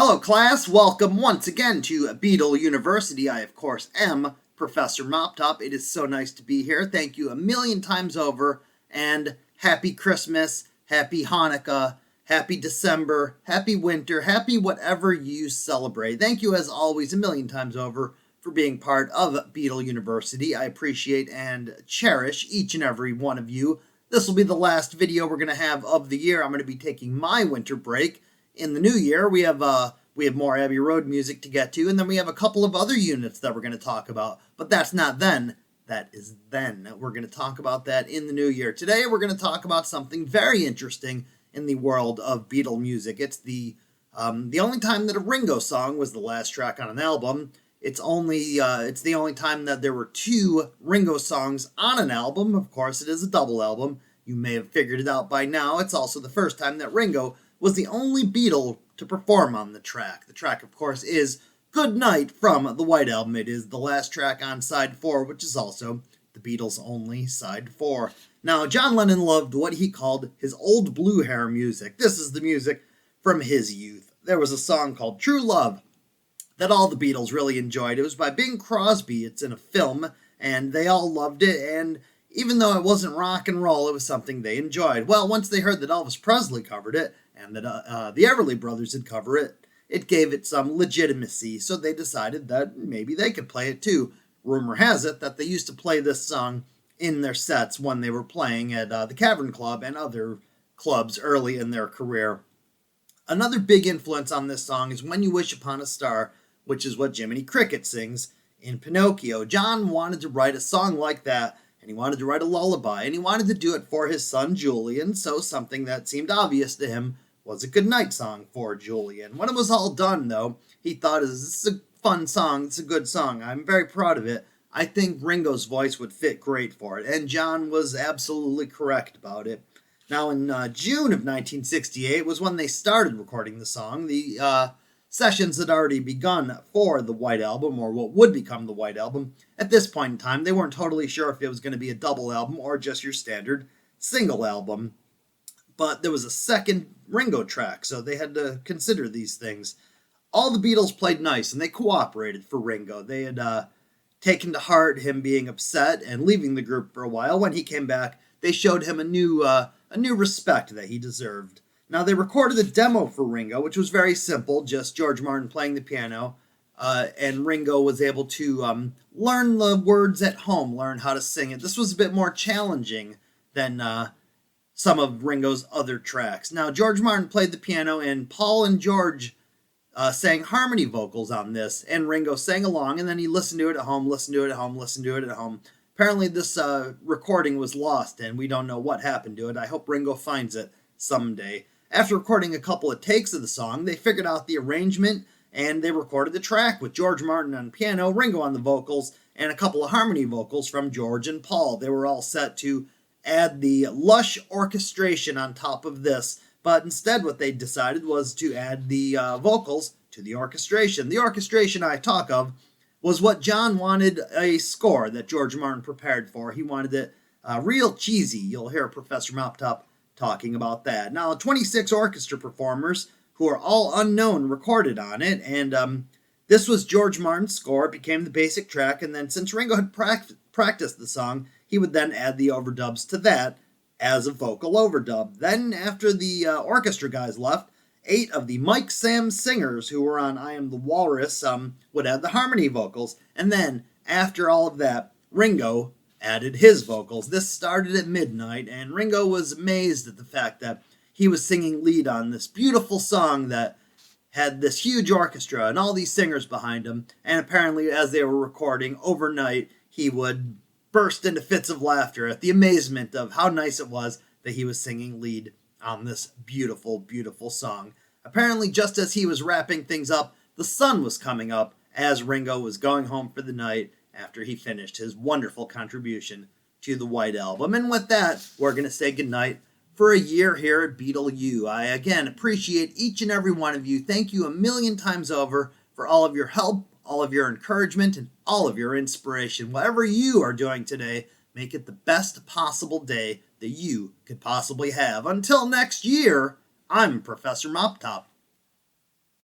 Hello, class. Welcome once again to Beetle University. I, of course, am Professor Moptop. It is so nice to be here. Thank you a million times over, and happy Christmas, happy Hanukkah, happy December, happy winter, happy whatever you celebrate. Thank you, as always, a million times over for being part of Beetle University. I appreciate and cherish each and every one of you. This will be the last video we're going to have of the year. I'm going to be taking my winter break. In the new year, we have more Abbey Road music to get to, and then we have a couple of other units that we're going to talk about. But that's not then. That is then. We're going to talk about that in the new year. Today, we're going to talk about something very interesting in the world of Beatle music. It's the only time that a Ringo song was the last track on an album. It's the only time that there were two Ringo songs on an album. Of course, it is a double album. You may have figured it out by now. It's also the first time that Ringo was the only Beatle to perform on the track. The track, of course, is Good Night from the White Album. It is the last track on side 4, which is also the Beatles' only side 4. Now, John Lennon loved what he called his old blue hair music. This is the music from his youth. There was a song called True Love that all the Beatles really enjoyed. It was by Bing Crosby. It's in a film, and they all loved it, and even though it wasn't rock and roll, it was something they enjoyed. Well, once they heard that Elvis Presley covered it, and that the Everly Brothers had covered it, it gave it some legitimacy, so they decided that maybe they could play it too. Rumor has it that they used to play this song in their sets when they were playing at the Cavern Club and other clubs early in their career. Another big influence on this song is When You Wish Upon a Star, which is what Jiminy Cricket sings in Pinocchio. John wanted to write a song like that, and he wanted to write a lullaby, and he wanted to do it for his son Julian, so something that seemed obvious to him was a goodnight song for Julian. When it was all done, though, he thought, this is a fun song, it's a good song, I'm very proud of it. I think Ringo's voice would fit great for it, and John was absolutely correct about it. Now, in June of 1968 was when they started recording the song. The sessions had already begun for the White Album, or what would become the White Album. At this point in time, they weren't totally sure if it was going to be a double album or just your standard single album. But there was a second Ringo track, so they had to consider these things. All the Beatles played nice, and they cooperated for Ringo. They had taken to heart him being upset and leaving the group for a while. When he came back, they showed him a new respect that he deserved. Now, they recorded a demo for Ringo, which was very simple, just George Martin playing the piano, and Ringo was able to learn the words at home, learn how to sing it. This was a bit more challenging than some of Ringo's other tracks. Now, George Martin played the piano, and Paul and George sang harmony vocals on this, and Ringo sang along, and then he listened to it at home, listened to it at home, listened to it at home. Apparently, this recording was lost, and we don't know what happened to it. I hope Ringo finds it someday. After recording a couple of takes of the song, they figured out the arrangement, and they recorded the track with George Martin on piano, Ringo on the vocals, and a couple of harmony vocals from George and Paul. They were all set to add the lush orchestration on top of this, but instead what they decided was to add the vocals to the orchestration. The orchestration I talk of was what John wanted a score that George Martin prepared for. He wanted it real cheesy. You'll hear Professor Moptop talking about that. Now, 26 orchestra performers who are all unknown recorded on it, and this was George Martin's score. It became the basic track, and then since Ringo had practiced the song, he would then add the overdubs to that as a vocal overdub. Then, after the orchestra guys left, 8 of the Mike Sam singers who were on I Am the Walrus would add the harmony vocals, and then, after all of that, Ringo added his vocals. This started at midnight, and Ringo was amazed at the fact that he was singing lead on this beautiful song that had this huge orchestra and all these singers behind him, and apparently as they were recording overnight, he would burst into fits of laughter at the amazement of how nice it was that he was singing lead on this beautiful, beautiful song. Apparently, just as he was wrapping things up, the sun was coming up as Ringo was going home for the night after he finished his wonderful contribution to the White Album. And with that, we're going to say goodnight for a year here at Beatle U. I, again, appreciate each and every one of you. Thank you a million times over for all of your help, all of your encouragement, and all of your inspiration. Whatever you are doing today, make it the best possible day that you could possibly have. Until next year, I'm Professor Moptop.